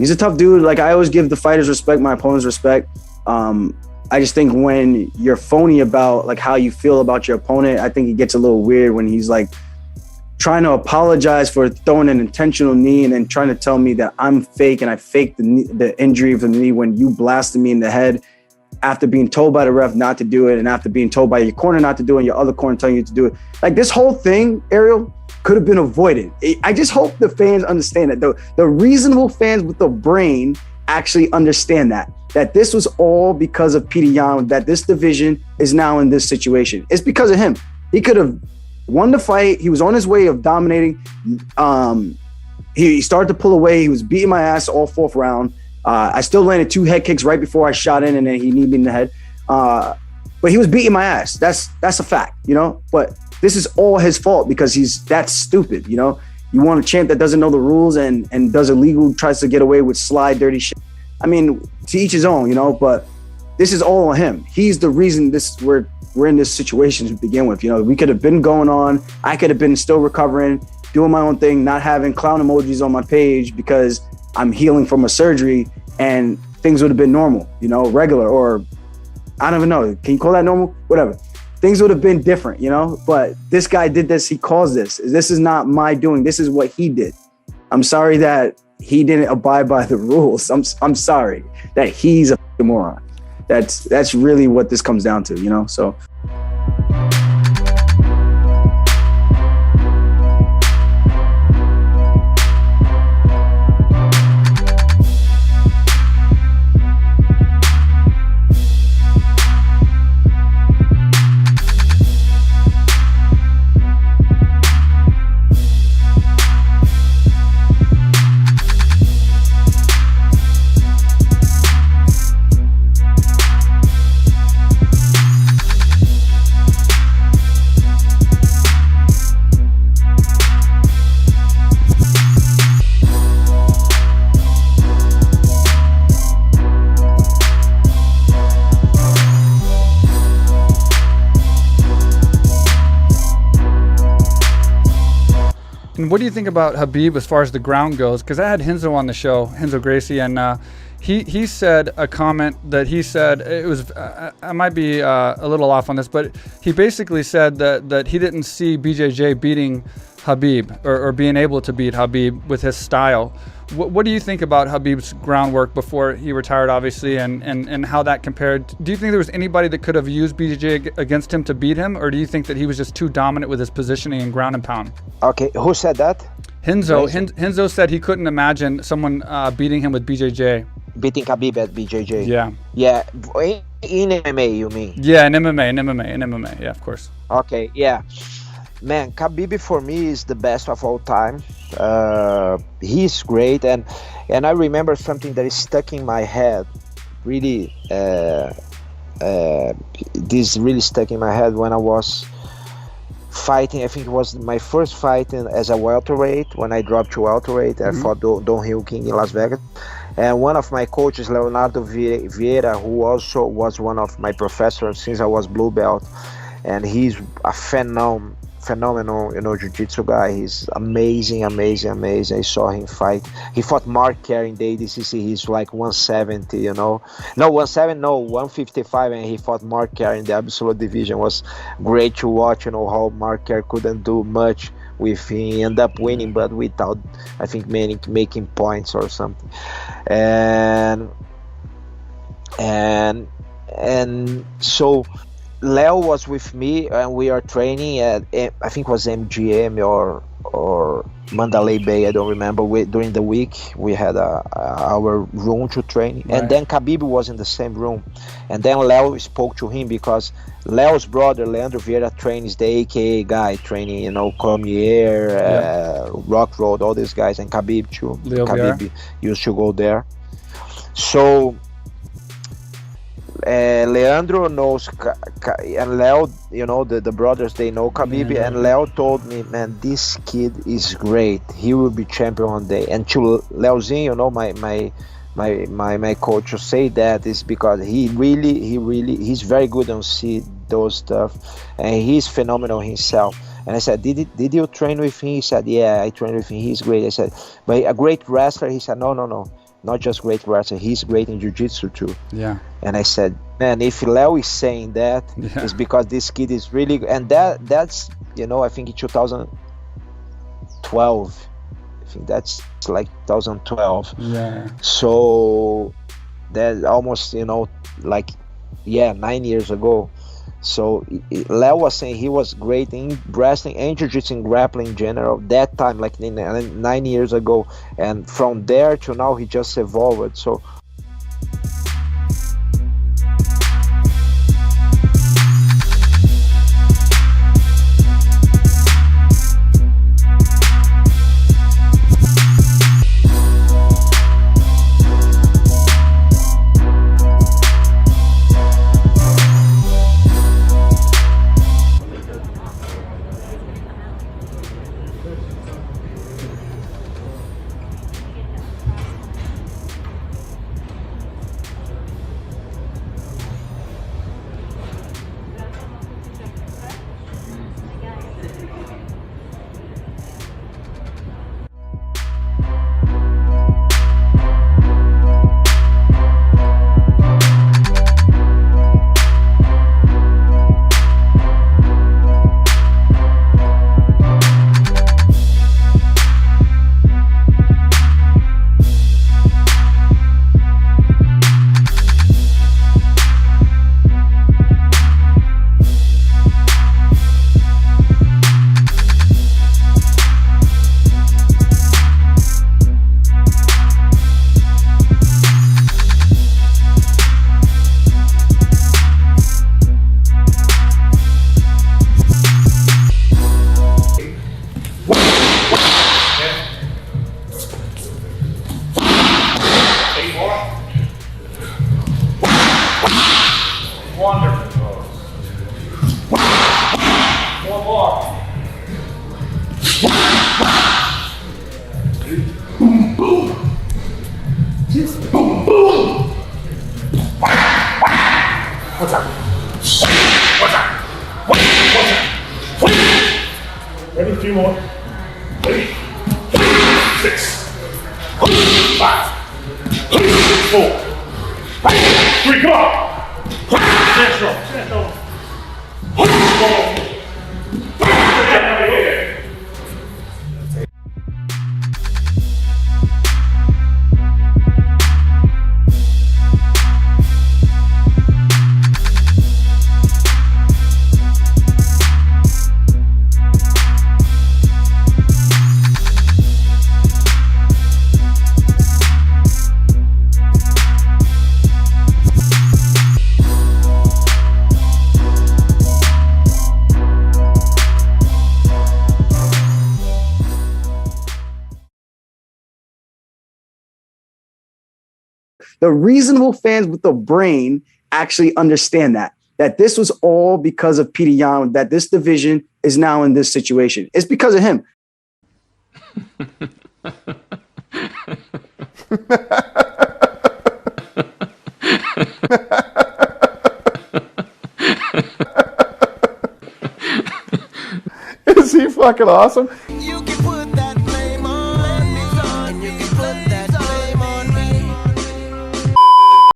He's a tough dude. Like, I always give the fighters respect, my opponents respect. I just think when you're phony about like how you feel about your opponent, I think it gets a little weird when he's like trying to apologize for throwing an intentional knee and then trying to tell me that I'm fake and I faked the injury of the knee when you blasted me in the head after being told by the ref not to do it and after being told by your corner not to do it and your other corner telling you to do it. Like, this whole thing, Ariel, could have been avoided. I just hope the fans understand that. The reasonable fans with the brain actually understand that this was all because of Peter Yan, that this division is now in this situation. It's because of him. He could have won the fight. He was on his way of dominating. He started to pull away. He was beating my ass all fourth round. I still landed 2 head kicks right before I shot in, and then he kneed me in the head. But he was beating my ass. That's a fact, you know? But this is all his fault because that's stupid, you know? You want a champ that doesn't know the rules and does illegal, tries to get away with sly, dirty shit. I mean, to each his own, you know? But this is all on him. He's the reason we're in this situation to begin with. You know, we could have been going on. I could have been still recovering, doing my own thing, not having clown emojis on my page because I'm healing from a surgery, and things would have been normal, you know, regular, or I don't even know. Can you call that normal? Whatever. Things would have been different, you know, but this guy did this. He caused this. This is not my doing. This is what he did. I'm sorry that he didn't abide by the rules. I'm sorry that he's a moron. That's really what this comes down to, you know, so. And what do you think about Khabib as far as the ground goes? Because I had Renzo on the show, Renzo Gracie, and he said a comment that he said, it was, I might be a little off on this, but he basically said that he didn't see BJJ beating Khabib or being able to beat Khabib with his style. What do you think about Khabib's groundwork before he retired, obviously, and how that compared? Do you think there was anybody that could have used BJJ against him to beat him, or do you think that he was just too dominant with his positioning and ground and pound? Okay, who said that? Renzo said he couldn't imagine someone beating him with BJJ. Beating Khabib at BJJ? Yeah. Yeah, in MMA, you mean? Yeah, in MMA, yeah, of course. Okay, yeah. Man, Khabib for me is the best of all time. He's great, and I remember something that is stuck in my head. Really, this really stuck in my head when I was fighting. I think it was my first fight as a welterweight when I dropped to welterweight. I fought Don Hill King in Las Vegas, and one of my coaches, Leonardo Vieira, who also was one of my professors since I was blue belt, and he's a phenomenal, you know, jiu-jitsu guy. He's amazing. I saw him fight. He fought Mark Kerr in the ADCC. He's like 170, you know. No, 155, and he fought Mark Kerr in the absolute division. It was great to watch, you know, how Mark Kerr couldn't do much with him. He ended up winning, but without, I think, making points or something. And so Leo was with me, and we are training at, I think it was MGM or Mandalay Bay, I don't remember. During the week, we had our room to train. Right. And then Khabib was in the same room. And then Leo spoke to him because Leo's brother, Leandro Vieira, trains the AKA guy, training, you know, Cormier, Rock Road, all these guys, and Khabib too. Khabib used to go there. So Leandro knows and Leo, you know, the brothers, they know Khabib, and Leo told me, man, this kid is great. He will be champion one day. And to Leozinho, you know, my coach to say that is because he's very good on see those stuff, and he's phenomenal himself. And I said, did you train with him? He said, yeah, I trained with him. He's great. I said, but a great wrestler? He said, no. not just great wrestler, he's great in jiu-jitsu too. Yeah. And I said, man, if Leo is saying that, it's because this kid is really, and that's, you know, I think in 2012, I think that's like 2012. Yeah. So that almost, you know, like, 9 years ago. So Leo was saying he was great in wrestling and jiu-jitsu and grappling in general that time, like 9 years ago, and from there to now he just evolved. So Ready? 3 more. Ready? 6. 5. 4. 3. Come on. Stand strong. Stand strong. The reasonable fans with the brain actually understand that this was all because of Peter Yan, that this division is now in this situation. It's because of him. Is he fucking awesome?